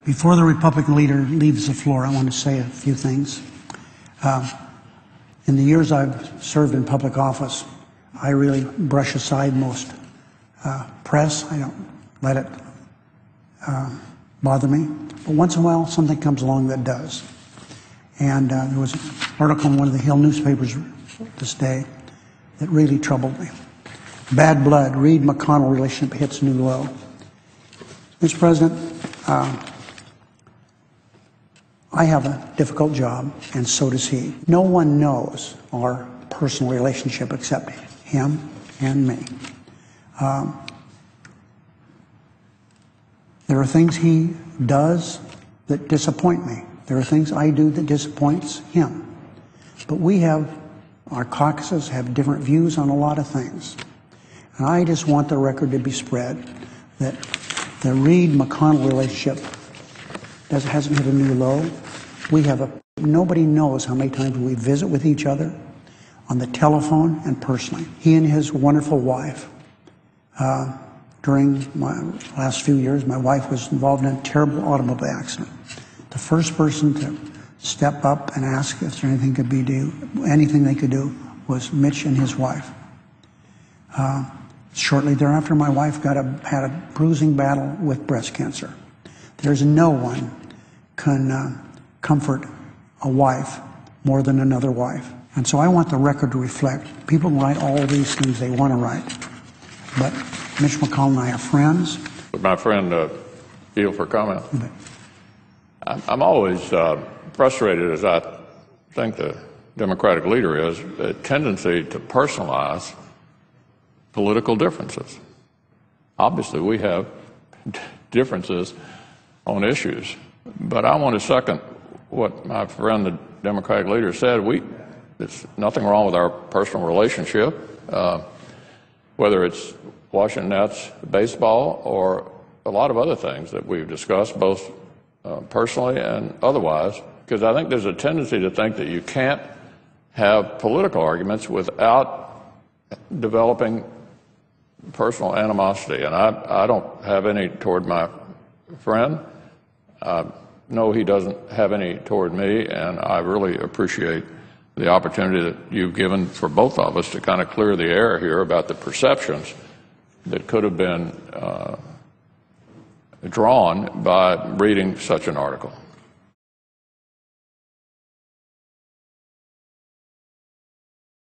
Before the Republican leader leaves the floor, I want to say a few things. In the years I've served in public office, I really brush aside most press. I don't let it bother me. But once in a while, something comes along that does. And there was an article in one of the Hill newspapers this day that really troubled me. Bad blood, Reid-McConnell relationship hits new low. Mr. President, I have a difficult job, and so does he. No one knows our personal relationship except him and me. There are things he does that disappoint me. There are things I do that disappoints him. But our caucuses have different views on a lot of things. And I just want the record to be spread that the Reid-McConnell relationship hasn't hit a new low. Nobody knows how many times we visit with each other on the telephone and personally. He and his wonderful wife. During my last few years, my wife was involved in a terrible automobile accident. The first person to step up and ask if there anything they could do was Mitch and his wife. Shortly thereafter, my wife had a bruising battle with breast cancer. There's no one can comfort a wife more than another wife. And so I want the record to reflect. People write all these things they want to write. But Mitch McConnell and I are friends. Would my friend yield for comment? I'm always frustrated, as I think the Democratic leader is, a tendency to personalize political differences. Obviously, we have differences on issues, but I want to second what my friend, the Democratic leader, said. There's nothing wrong with our personal relationship, whether it's Washington Nets baseball or a lot of other things that we've discussed, both personally and otherwise, because I think there's a tendency to think that you can't have political arguments without developing personal animosity. And I don't have any toward my friend. No, he doesn't have any toward me, and I really appreciate the opportunity that you've given for both of us to kind of clear the air here about the perceptions that could have been drawn by reading such an article.